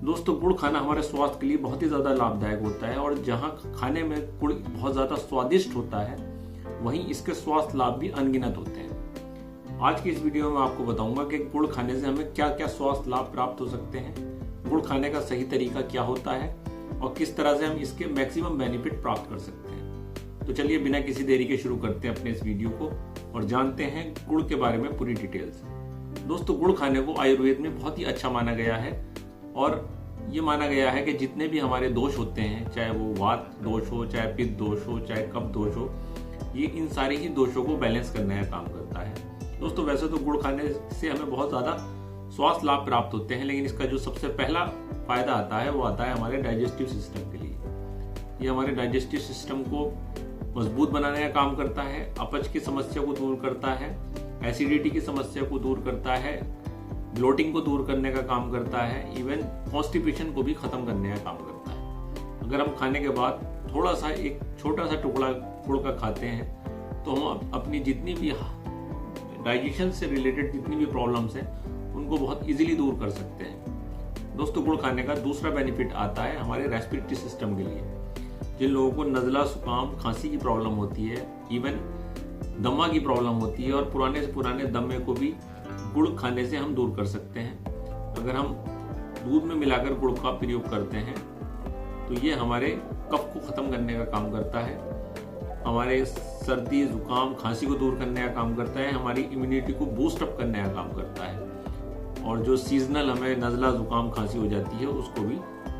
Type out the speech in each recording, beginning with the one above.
दोस्तों, गुड़ खाना हमारे स्वास्थ्य के लिए बहुत ही ज़्यादा लाभदायक होता है और जहाँ खाने में गुड़ बहुत ज़्यादा स्वादिष्ट होता है, वहीं इसके स्वास्थ्य लाभ भी अनगिनत होते हैं। आज की इस वीडियो में आपको बताऊंगा कि गुड़ खाने से हमें क्या क्या स्वास्थ्य लाभ प्राप्त हो सकते हैं, गुड़ खाने का सही तरीका क्या होता है और किस तरह से हम इसके मैक्सिमम बेनिफिट प्राप्त कर सकते हैं। तो चलिए बिना किसी देरी के शुरू करते हैं अपने इस वीडियो को और जानते हैं गुड़ के बारे में पूरी डिटेल्स। दोस्तों, गुड़ खाने को आयुर्वेद में बहुत ही अच्छा माना गया है और ये माना गया है कि जितने भी हमारे दोष होते हैं, चाहे वो वात दोष हो, चाहे पित्त दोष हो, चाहे कफ दोष हो, ये इन सारे ही दोषों को बैलेंस करने का काम करता है। दोस्तों, वैसे तो गुड़ खाने से हमें बहुत ज़्यादा स्वास्थ्य लाभ प्राप्त होते हैं, लेकिन इसका जो सबसे पहला फायदा आता है वो आता है हमारे डाइजेस्टिव सिस्टम के लिए। ये हमारे डाइजेस्टिव सिस्टम को मजबूत बनाने का काम करता है, अपच की समस्या को दूर करता है, एसिडिटी की समस्या को दूर करता है, ब्लोटिंग को दूर करने का काम करता है, इवन कॉन्स्टिपेशन को भी खत्म करने का काम करता है। अगर हम खाने के बाद थोड़ा सा एक छोटा सा टुकड़ा गुड़ का खाते हैं तो हम अपनी जितनी भी डाइजेशन से रिलेटेड जितनी भी प्रॉब्लम्स हैं उनको बहुत इजीली दूर कर सकते हैं। दोस्तों, गुड़ खाने का दूसरा बेनिफिट आता है हमारे रेस्पिरेटरी सिस्टम के लिए। जिन लोगों को नज़ला, जुकाम, खांसी की प्रॉब्लम होती है, इवन दमा की प्रॉब्लम होती है और पुराने से पुराने दमे को भी गुड़ खाने से हम दूर कर सकते हैं। अगर हम दूध में मिलाकर गुड़ का प्रयोग करते हैं तो ये हमारे कफ को खत्म करने का काम करता है, हमारे सर्दी, जुकाम, खांसी को दूर करने का काम करता है, हमारी इम्यूनिटी को बूस्ट अप करने का काम करता है और जो सीजनल हमें नज़ला, जुकाम, खांसी हो जाती है उसको भी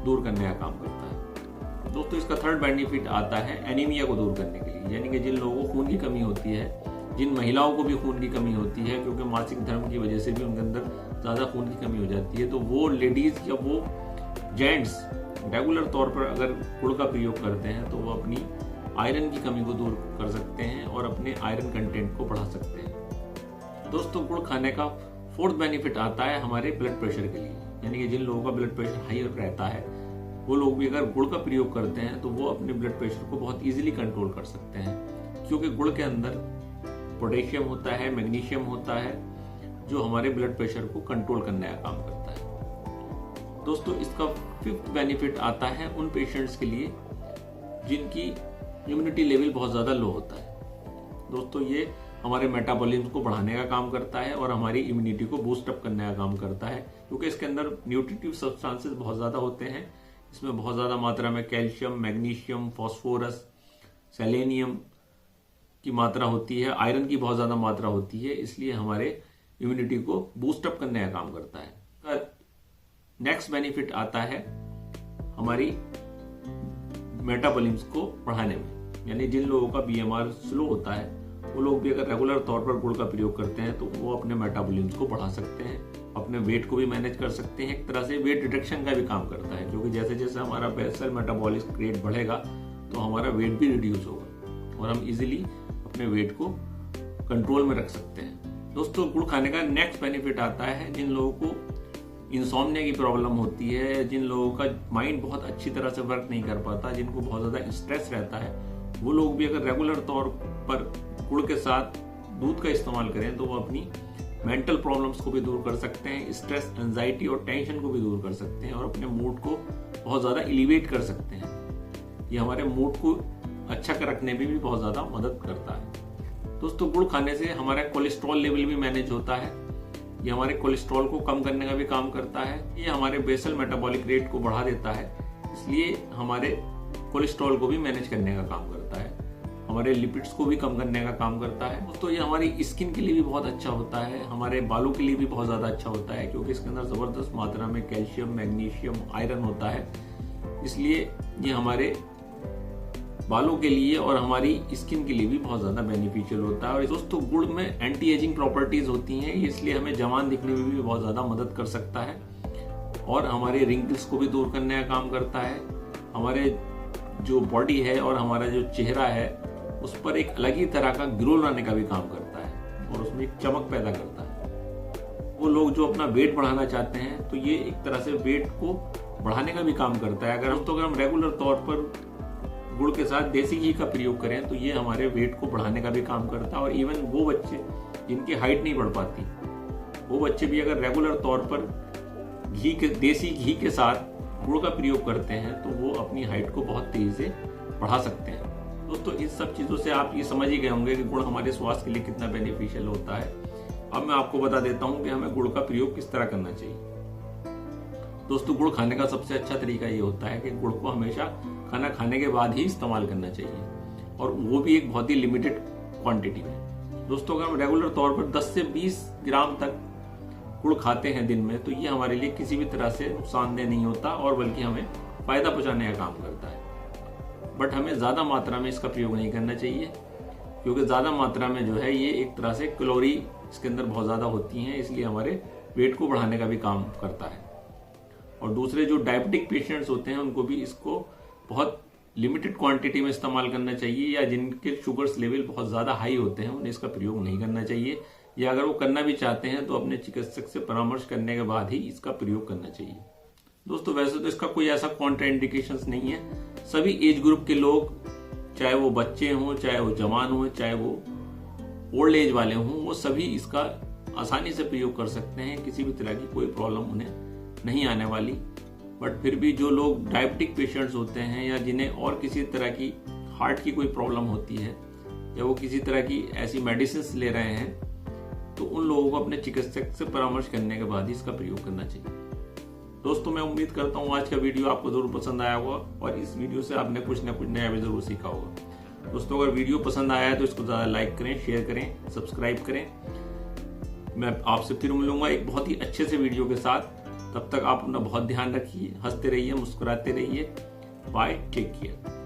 दूर करने का काम करता है। दोस्तों, इसका थर्ड बेनिफिट आता है एनीमिया को दूर करने के लिए, यानी कि जिन लोगों को खून की कमी होती है, जिन महिलाओं को भी खून की कमी होती है क्योंकि मासिक धर्म की वजह से भी उनके अंदर ज़्यादा खून की कमी हो जाती है, तो वो लेडीज़ या वो जेंट्स रेगुलर तौर पर अगर गुड़ का प्रयोग करते हैं तो वो अपनी आयरन की कमी को दूर कर सकते हैं और अपने आयरन कंटेंट को बढ़ा सकते हैं। दोस्तों, गुड़ खाने का फोर्थ बेनिफिट आता है हमारे ब्लड प्रेशर के लिए, यानी कि जिन लोगों का ब्लड प्रेशर हाई रहता है वो लोग भी अगर गुड़ का प्रयोग करते हैं तो वो अपने ब्लड प्रेशर को बहुत ईजिली कंट्रोल कर सकते हैं, क्योंकि गुड़ के अंदर पोटेशियम होता है, मैग्नीशियम होता है, जो हमारे ब्लड प्रेशर को कंट्रोल करने का काम करता है। दोस्तों, इसका फिफ्थ बेनिफिट आता है उन पेशेंट्स के लिए जिनकी इम्यूनिटी लेवल बहुत ज़्यादा लो होता है। दोस्तों, ये हमारे मेटाबॉलिज्म को बढ़ाने का काम करता है और हमारी इम्यूनिटी को बूस्ट अप करने का काम करता है, क्योंकि इसके अंदर न्यूट्रिटिव सब्सटेंसेस बहुत ज़्यादा होते हैं। इसमें बहुत ज़्यादा मात्रा में कैल्शियम, मैग्नीशियम, फास्फोरस, सेलेनियम की मात्रा होती है, आयरन की बहुत ज़्यादा मात्रा होती है, इसलिए हमारे इम्यूनिटी को बूस्ट अप करने का काम करता है। नेक्स्ट बेनिफिट आता है हमारी मेटाबॉलिज्म को बढ़ाने में, यानी जिन लोगों का बीएमआर स्लो होता है वो लोग भी अगर रेगुलर तौर पर गुड़ का प्रयोग करते हैं तो वो अपने मेटाबॉलिज्म को बढ़ा सकते हैं, अपने वेट को भी मैनेज कर सकते हैं। एक तरह से वेट रिडक्शन का भी काम करता है, क्योंकि जैसे जैसे हमारा बेसल मेटाबॉलिक रेट बढ़ेगा तो हमारा वेट भी रिड्यूस होगा और हम इजीली अपने वेट को कंट्रोल में रख सकते हैं। दोस्तों, गुड़ खाने का नेक्स्ट बेनिफिट आता है जिन लोगों को इंसोम्निया की प्रॉब्लम होती है, जिन लोगों का माइंड बहुत अच्छी तरह से वर्क नहीं कर पाता, जिनको बहुत ज़्यादा स्ट्रेस रहता है, वो लोग भी अगर रेगुलर तौर पर गुड़ के साथ दूध का इस्तेमाल करें तो वो अपनी मेंटल प्रॉब्लम्स को भी दूर कर सकते हैं, स्ट्रेस, एंजाइटी और टेंशन को भी दूर कर सकते हैं और अपने मूड को बहुत ज़्यादा एलिवेट कर सकते हैं। ये हमारे मूड को अच्छा रखने में भी बहुत ज़्यादा मदद करता है। दोस्तों, गुड़ खाने से हमारा कोलेस्ट्रॉल लेवल भी मैनेज होता है, ये हमारे कोलेस्ट्रॉल को कम करने का भी काम करता है, ये हमारे बेसल मेटाबॉलिक रेट को बढ़ा देता है, इसलिए हमारे कोलेस्ट्रॉल को भी मैनेज करने का काम करता है, हमारे लिपिड्स को भी कम करने का काम करता है। दोस्तों, ये हमारी स्किन के लिए भी बहुत अच्छा होता है, हमारे बालों के लिए भी बहुत ज़्यादा अच्छा होता है, क्योंकि इसके अंदर ज़बरदस्त मात्रा में कैल्शियम, मैग्नीशियम, आयरन होता है, इसलिए ये हमारे बालों के लिए और हमारी स्किन के लिए भी बहुत ज़्यादा बेनिफिशियल होता है। और दोस्तों, गुड़ में एंटी एजिंग प्रॉपर्टीज होती हैं, इसलिए हमें जवान दिखने में भी बहुत ज़्यादा मदद कर सकता है और हमारे रिंकल्स को भी दूर करने का काम करता है। हमारे जो बॉडी है और हमारा जो चेहरा है उस पर एक अलग ही तरह का ग्लो लाने का भी काम करता है और उसमें एक चमक पैदा करता है। वो लोग जो अपना वेट बढ़ाना चाहते हैं तो ये एक तरह से वेट को बढ़ाने का भी काम करता है। अगर हम रेगुलर तौर पर गुड़ के साथ देसी घी का प्रयोग करें तो ये हमारे वेट को बढ़ाने का भी काम करता है और इवन वो बच्चे जिनकी हाइट नहीं बढ़ पाती, वो बच्चे भी अगर रेगुलर तौर पर देसी घी के साथ गुड़ का प्रयोग करते हैं तो वो अपनी हाइट को बहुत तेजी से बढ़ा सकते हैं। दोस्तों इस सब चीज़ों से आप ये समझ ही गए होंगे कि गुड़ हमारे स्वास्थ्य के लिए कितना बेनिफिशियल होता है। अब मैं आपको बता देता हूँ कि हमें गुड़ का प्रयोग किस तरह करना चाहिए। दोस्तों गुड़ खाने का सबसे अच्छा तरीका ये होता है कि गुड़ को हमेशा खाना खाने के बाद ही इस्तेमाल करना चाहिए, और वो भी एक बहुत ही लिमिटेड क्वांटिटी में। दोस्तों अगर हम रेगुलर तौर पर 10 से 20 ग्राम तक गुड़ खाते हैं दिन में, तो ये हमारे लिए किसी भी तरह से नुकसानदेह नहीं होता और बल्कि हमें फायदा पहुंचाने का काम करता है। बट हमें ज़्यादा मात्रा में इसका प्रयोग नहीं करना चाहिए, क्योंकि ज़्यादा मात्रा में जो है ये एक तरह से कैलोरी इसके अंदर बहुत ज़्यादा होती हैं, इसलिए हमारे वेट को बढ़ाने का भी काम करता है। और दूसरे जो डायबिटिक पेशेंट्स होते हैं उनको भी इसको बहुत लिमिटेड क्वांटिटी में इस्तेमाल करना चाहिए, या जिनके शुगर्स लेवल बहुत ज़्यादा हाई होते हैं उन्हें इसका प्रयोग नहीं करना चाहिए, या अगर वो करना भी चाहते हैं तो अपने चिकित्सक से परामर्श करने के बाद ही इसका प्रयोग करना चाहिए। दोस्तों वैसे तो इसका कोई ऐसा कॉन्ट्रा इंडिकेशंस नहीं है। सभी एज ग्रुप के लोग, चाहे वो बच्चे हों, चाहे वो जवान हों, चाहे वो ओल्ड एज वाले हों, वो सभी इसका आसानी से प्रयोग कर सकते हैं। किसी भी तरह की कोई प्रॉब्लम उन्हें नहीं आने वाली। बट फिर भी जो लोग डायबिटिक पेशेंट्स होते हैं, या जिन्हें और किसी तरह की हार्ट की कोई प्रॉब्लम होती है, या वो किसी तरह की ऐसी मेडिसिन ले रहे हैं, तो उन लोगों को अपने चिकित्सक से परामर्श करने के बाद ही इसका प्रयोग करना चाहिए। दोस्तों मैं उम्मीद करता हूँ आज का वीडियो आपको जरूर पसंद आया होगा, और इस वीडियो से आपने कुछ ना कुछ नया भी जरूर सीखा होगा। दोस्तों अगर वीडियो पसंद आया है तो इसको ज़्यादा लाइक करें, शेयर करें, सब्सक्राइब करें। मैं आपसे फिर मिलूंगा एक बहुत ही अच्छे से वीडियो के साथ। तब तक आप अपना बहुत ध्यान रखिए, हंसते रहिए, मुस्कुराते रहिए। Bye, take care.